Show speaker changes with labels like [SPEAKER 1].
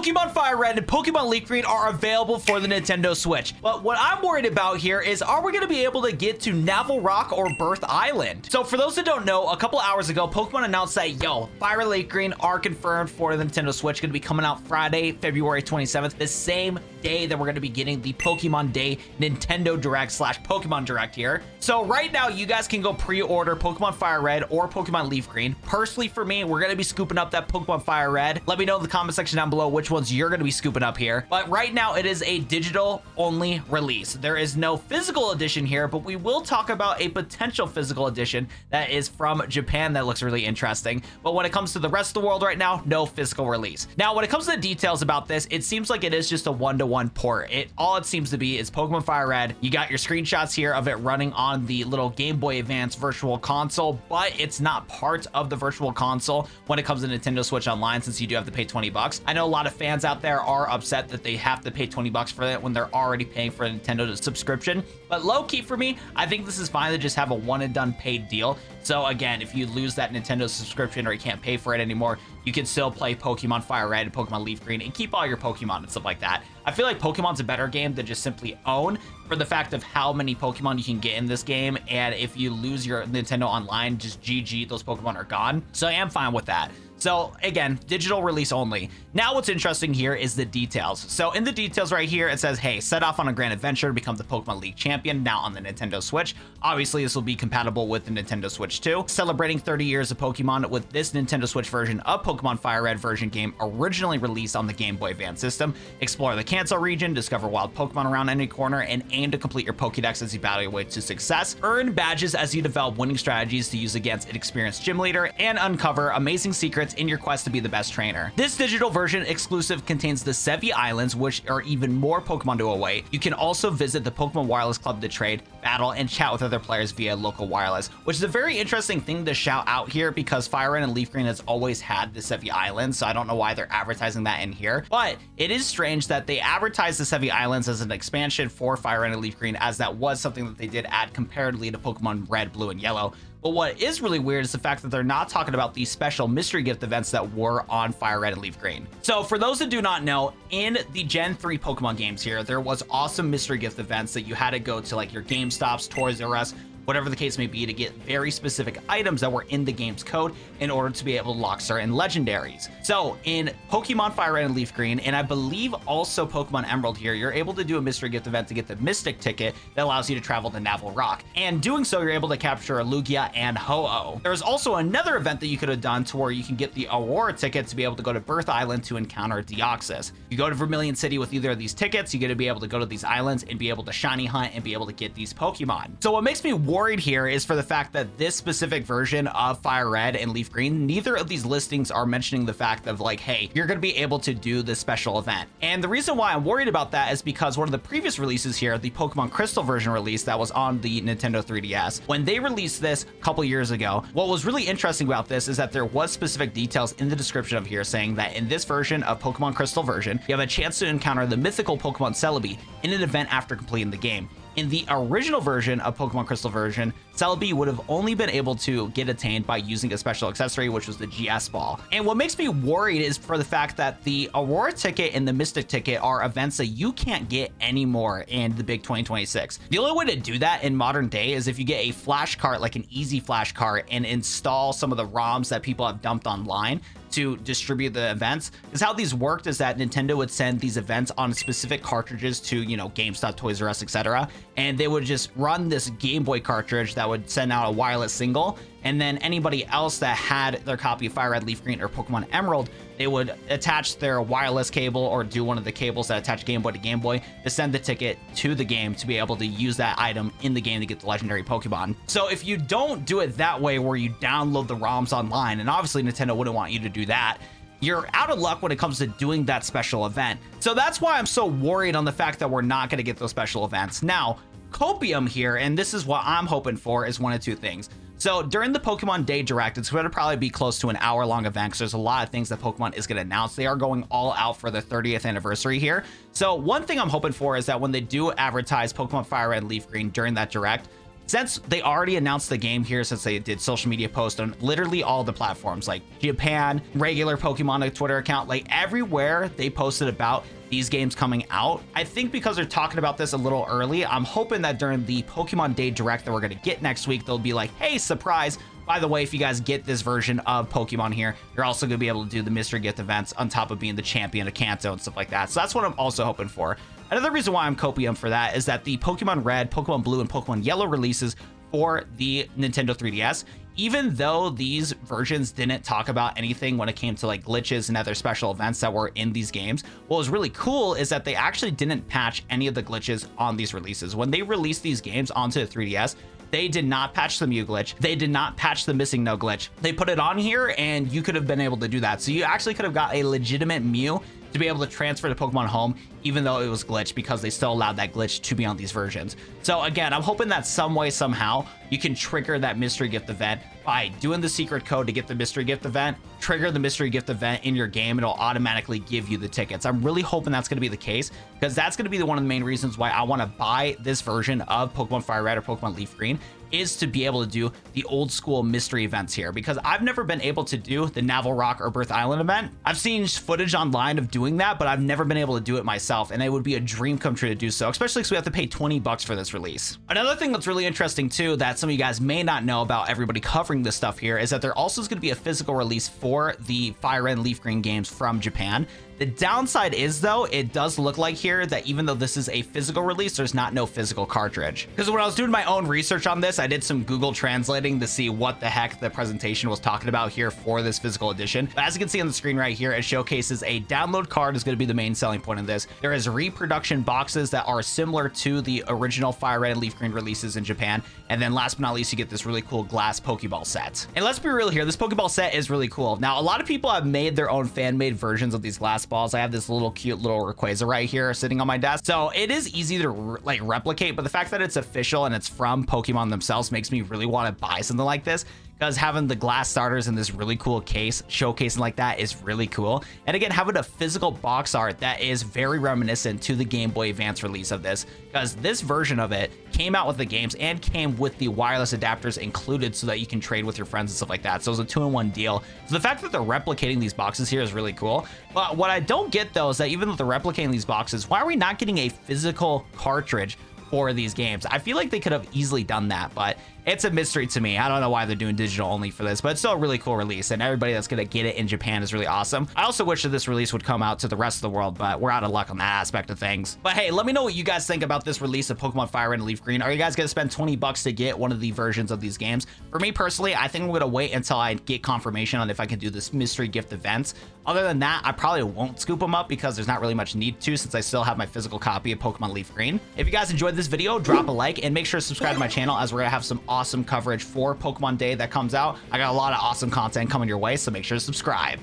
[SPEAKER 1] Pokemon FireRed and Pokemon LeafGreen are available for the Nintendo Switch. But what I'm worried about here is, are we going to be able to get to Navel Rock or Birth Island? So for those that don't know, a couple hours ago, Pokemon announced that, FireRed LeafGreen are confirmed for the Nintendo Switch, going to be coming out Friday, February 27th, the same day that we're going to be getting the Pokemon Day Nintendo Direct / Pokemon Direct here. So right now, you guys can go pre-order Pokemon FireRed or Pokemon LeafGreen. Personally, for me, we're going to be scooping up that Pokemon FireRed. Let me know in the comment section down below which ones you're going to be scooping up here. But right now, it is a digital only release. There is no physical edition here, but we will talk about a potential physical edition that is from Japan that looks really interesting. But when it comes to the rest of the world right now, no physical release. Now, when it comes to the details about this, it seems like it is just a one-to-one port. All it seems to be is Pokemon FireRed. You got your screenshots here of it running on the little Game Boy Advance Virtual Console, but it's not part of the Virtual Console when it comes to Nintendo Switch Online, since you do have to pay 20 bucks. I know a lot of fans out there are upset that they have to pay 20 bucks for it when they're already paying for a Nintendo subscription, but low-key for me, I think this is fine to just have a one-and-done paid deal. So again, if you lose that Nintendo subscription or you can't pay for it anymore, you can still play Pokemon FireRed and Pokemon LeafGreen and keep all your Pokemon and stuff like that. I feel like Pokemon's a better game than just simply own, for the fact of how many Pokemon you can get in this game, and if you lose your Nintendo Online, just GG, those Pokemon are gone. So I am fine with that. So again, digital release only. Now what's interesting here is the details. So in the details right here, it says, hey, set off on a grand adventure to become the Pokemon League champion now on the Nintendo Switch. Obviously, this will be compatible with the Nintendo Switch too. Celebrating 30 years of Pokemon with this Nintendo Switch version of Pokemon FireRed version game originally released on the Game Boy Advance system. Explore the Kanto region, discover wild Pokemon around any corner, and aim to complete your Pokédex as you battle your way to success. Earn badges as you develop winning strategies to use against an experienced gym leader, and uncover amazing secrets in your quest to be the best trainer. This digital version exclusive contains the Sevi Islands, which are even more Pokemon to await. You can also visit the Pokemon Wireless Club to trade, battle, and chat with other players via local wireless, which is a very interesting thing to shout out here because FireRed and LeafGreen has always had the Sevi Islands, so I don't know why they're advertising that in here. But it is strange that they advertised the Sevi Islands as an expansion for FireRed and LeafGreen, as that was something that they did add comparatively to Pokemon Red, Blue, and Yellow. But what is really weird is the fact that they're not talking about these special mystery gift events that were on FireRed and LeafGreen. So for those that do not know, in the Gen 3 Pokemon games here, there was awesome mystery gift events that you had to go to like your GameStops, Toys R Us, whatever the case may be, to get very specific items that were in the game's code in order to be able to lock certain legendaries. So in Pokemon FireRed and LeafGreen, and I believe also Pokemon Emerald here, you're able to do a mystery gift event to get the Mystic ticket that allows you to travel to Navel Rock. And doing so, you're able to capture a Lugia and Ho-Oh. There's also another event that you could have done to where you can get the Aurora ticket to be able to go to Birth Island to encounter Deoxys. You go to Vermilion City with either of these tickets, you get to be able to go to these islands and be able to shiny hunt and be able to get these Pokemon. So what makes me worried here is for the fact that this specific version of FireRed and LeafGreen, neither of these listings are mentioning the fact of like, hey, you're going to be able to do this special event. And the reason why I'm worried about that is because one of the previous releases here, the Pokemon Crystal version release that was on the Nintendo 3DS, when they released this a couple years ago, what was really interesting about this is that there was specific details in the description of here saying that in this version of Pokemon Crystal version, you have a chance to encounter the mythical Pokemon Celebi in an event after completing the game. In the original version of Pokemon Crystal version, Celebi would have only been able to get attained by using a special accessory, which was the GS Ball. And what makes me worried is for the fact that the Aurora ticket and the Mystic ticket are events that you can't get anymore in the big 2026. The only way to do that in modern day is if you get a flash cart, like an easy flash cart, and install some of the ROMs that people have dumped online to distribute the events. Because how these worked is that Nintendo would send these events on specific cartridges to, GameStop, Toys R Us, etc. And they would just run this Game Boy cartridge that would send out a wireless single. And then anybody else that had their copy of FireRed, LeafGreen, or Pokemon Emerald, they would attach their wireless cable or do one of the cables that attach Game Boy to Game Boy to send the ticket to the game to be able to use that item in the game to get the legendary Pokemon. So if you don't do it that way, where you download the ROMs online, and obviously Nintendo wouldn't want you to do that, you're out of luck when it comes to doing that special event. So that's why I'm so worried on the fact that we're not going to get those special events. Now, Copium here, and this is what I'm hoping for, is one of two things. So during the Pokemon Day Direct, it's going to probably be close to an hour-long event because there's a lot of things that Pokemon is going to announce. They are going all out for the 30th anniversary here. So one thing I'm hoping for is that when they do advertise Pokemon FireRed and LeafGreen during that Direct, since they already announced the game here, since they did social media posts on literally all the platforms like Japan, regular Pokemon Twitter account, like everywhere they posted about these games coming out. I think because they're talking about this a little early, I'm hoping that during the Pokemon Day Direct that we're going to get next week, they'll be like, hey, surprise. By the way, if you guys get this version of Pokemon here, you're also going to be able to do the mystery gift events on top of being the champion of Kanto and stuff like that. So that's what I'm also hoping for. Another reason why I'm copium for that is that the Pokemon Red, Pokemon Blue, and Pokemon Yellow releases for the Nintendo 3DS, even though these versions didn't talk about anything when it came to like glitches and other special events that were in these games, what was really cool is that they actually didn't patch any of the glitches on these releases. When they released these games onto the 3DS, they did not patch the Mew glitch. They did not patch the missing no glitch. They put it on here and you could have been able to do that. So you actually could have got a legitimate Mew to be able to transfer to Pokemon Home, even though it was glitched, because they still allowed that glitch to be on these versions. So again, I'm hoping that some way, somehow, you can trigger that mystery gift event by doing the secret code to get the mystery gift event, trigger the mystery gift event in your game, it'll automatically give you the tickets. I'm really hoping that's going to be the case, because that's going to be one of the main reasons why I want to buy this version of Pokemon FireRed or Pokemon LeafGreen, is to be able to do the old school mystery events here, because I've never been able to do the Navel Rock or Birth Island event. I've seen footage online of doing that, but I've never been able to do it myself, and it would be a dream come true to do so, especially because we have to pay $20 for this release. Another thing that's really interesting too, that some of you guys may not know about everybody covering this stuff here, is that there also is going to be a physical release for the FireRed and LeafGreen games from Japan. The downside is, though, it does look like here that even though this is a physical release, there's no physical cartridge. Because when I was doing my own research on this, I did some Google translating to see what the heck the presentation was talking about here for this physical edition. But as you can see on the screen right here, it showcases a download card is going to be the main selling point of this. There is reproduction boxes that are similar to the original FireRed and LeafGreen releases in Japan. And then last but not least, you get this really cool glass Pokeball set. And let's be real here, this Pokeball set is really cool. Now, a lot of people have made their own fan-made versions of these glass balls. I have this little cute little Rayquaza right here sitting on my desk. So it is easy to like replicate, but the fact that it's official and it's from Pokemon themselves makes me really want to buy something like this, because having the glass starters in this really cool case showcasing like that is really cool. And again, having a physical box art that is very reminiscent to the Game Boy Advance release of this, because this version of it came out with the games and came with the wireless adapters included so that you can trade with your friends and stuff like that. So it was a 2-in-1 deal. So the fact that they're replicating these boxes here is really cool. But what I don't get though is that even though they're replicating these boxes, why are we not getting a physical cartridge for these games? I feel like they could have easily done that, but it's a mystery to me. I don't know why they're doing digital only for this, but it's still a really cool release, and everybody that's going to get it in Japan is really awesome. I also wish that this release would come out to the rest of the world, but we're out of luck on that aspect of things. But hey, let me know what you guys think about this release of Pokemon FireRed and LeafGreen. Are you guys going to spend $20 to get one of the versions of these games? For me personally, I think I'm going to wait until I get confirmation on if I can do this mystery gift events. Other than that, I probably won't scoop them up because there's not really much need to, since I still have my physical copy of Pokemon LeafGreen. If you guys enjoyed this video, drop a like and make sure to subscribe to my channel, as we're going to have some awesome coverage for Pokemon Day that comes out. I got a lot of awesome content coming your way, so make sure to subscribe.